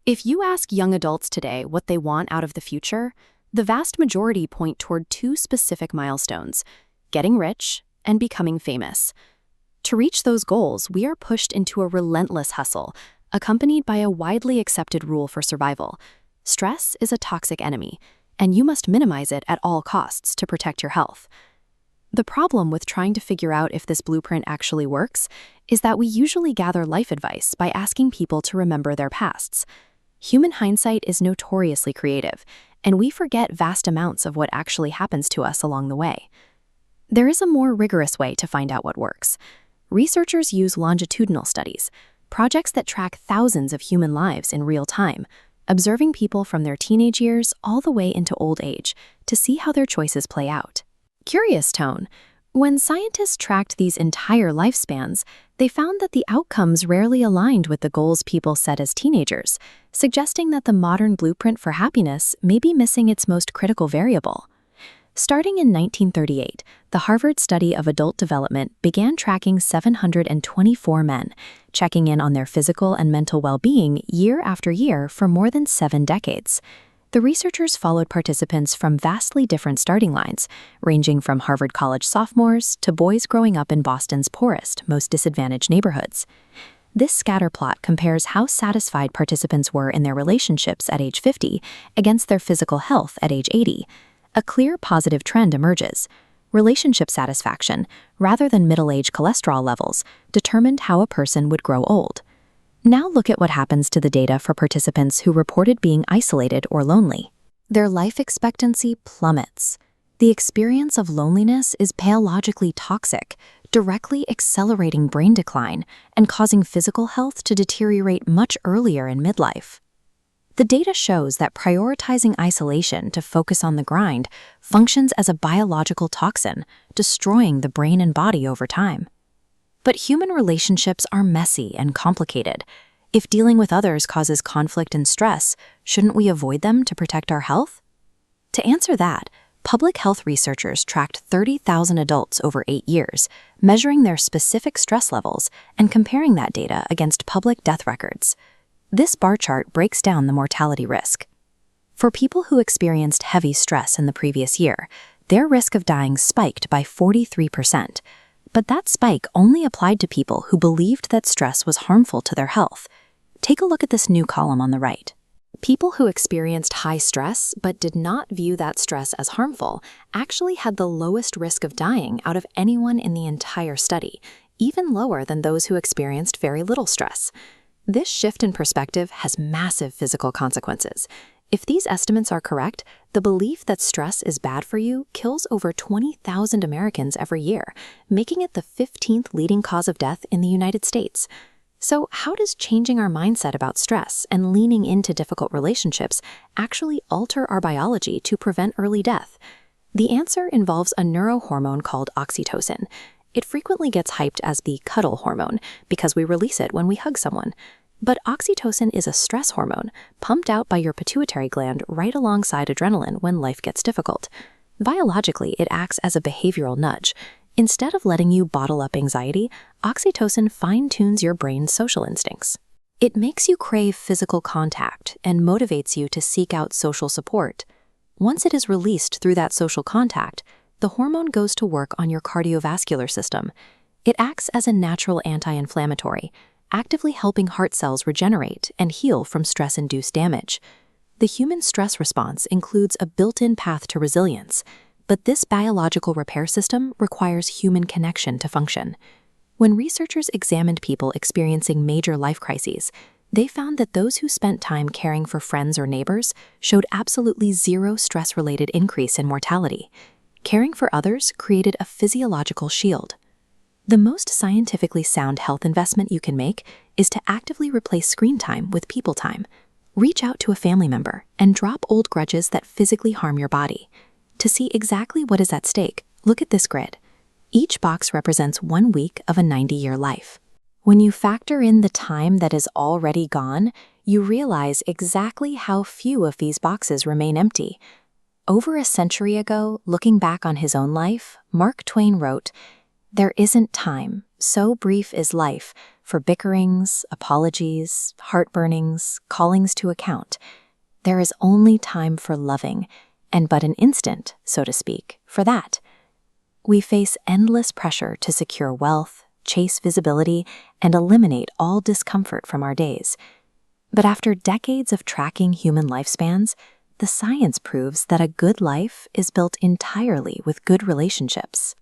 If you ask young adults today what they want out of the future, the vast majority point toward two specific milestones: getting rich and becoming famous. To reach those goals, we are pushed into a relentless hustle, accompanied by a widely accepted rule for survival. Stress is a toxic enemy, and you must minimize it at all costs to protect your health. The problem with trying to figure out if this blueprint actually works is that we usually gather life advice by asking people to remember their pasts. Human hindsight is notoriously creative, and we forget vast amounts of what actually happens to us along the way. There is a more rigorous way to find out what works. Researchers use longitudinal studies, projects that track thousands of human lives in real time, observing people from their teenage years all the way into old age to see how their choices play out. Curious tone. When scientists tracked these entire lifespans, they found that the outcomes rarely aligned with the goals people set as teenagers, suggesting that the modern blueprint for happiness may be missing its most critical variable. Starting in 1938, the Harvard study of adult development began tracking 724 men, checking in on their physical and mental well-being year after year for more than 7 decades. The researchers followed participants from vastly different starting lines, ranging from Harvard College sophomores to boys growing up in Boston's poorest, most disadvantaged neighborhoods. This scatter plot compares how satisfied participants were in their relationships at age 50 against their physical health at age 80. A clear positive trend emerges. Relationship satisfaction, rather than middle-age cholesterol levels, determined how a person would grow old. Now look at what happens to the data for participants who reported being isolated or lonely. Their life expectancy plummets. The experience of loneliness is biologically toxic, directly accelerating brain decline and causing physical health to deteriorate much earlier in midlife. The data shows that prioritizing isolation to focus on the grind functions as a biological toxin, destroying the brain and body over time. But human relationships are messy and complicated. If dealing with others causes conflict and stress, shouldn't we avoid them to protect our health? To answer that, public health researchers tracked 30,000 adults over 8 years, measuring their specific stress levels and comparing that data against public death records. This bar chart breaks down the mortality risk. For people who experienced heavy stress in the previous year, their risk of dying spiked by 43%. But that spike only applied to people who believed that stress was harmful to their health. Take a look at this new column on the right. People who experienced high stress but did not view that stress as harmful actually had the lowest risk of dying out of anyone in the entire study, even lower than those who experienced very little stress. This shift in perspective has massive physical consequences. If these estimates are correct, the belief that stress is bad for you kills over 20,000 Americans every year, making it the 15th leading cause of death in the United States. So how does changing our mindset about stress and leaning into difficult relationships actually alter our biology to prevent early death? The answer involves a neurohormone called oxytocin. It frequently gets hyped as the cuddle hormone because we release it when we hug someone. But oxytocin is a stress hormone pumped out by your pituitary gland right alongside adrenaline when life gets difficult. Biologically, it acts as a behavioral nudge. Instead of letting you bottle up anxiety, oxytocin fine-tunes your brain's social instincts. It makes you crave physical contact and motivates you to seek out social support. Once it is released through that social contact, the hormone goes to work on your cardiovascular system. It acts as a natural anti-inflammatory, actively helping heart cells regenerate and heal from stress-induced damage. The human stress response includes a built-in path to resilience, but this biological repair system requires human connection to function. When researchers examined people experiencing major life crises, they found that those who spent time caring for friends or neighbors showed absolutely zero stress-related increase in mortality. Caring for others created a physiological shield. The most scientifically sound health investment you can make is to actively replace screen time with people time. Reach out to a family member and drop old grudges that physically harm your body. To see exactly what is at stake, look at this grid. Each box represents 1 week of a 90-year life. When you factor in the time that is already gone, you realize exactly how few of these boxes remain empty. Over a century ago, looking back on his own life, Mark Twain wrote, "There isn't time, so brief is life, for bickerings, apologies, heartburnings, callings to account. There is only time for loving, and but an instant, so to speak, for that. We face endless pressure to secure wealth, chase visibility, and eliminate all discomfort from our days. But after decades of tracking human lifespans, the science proves that a good life is built entirely with good relationships.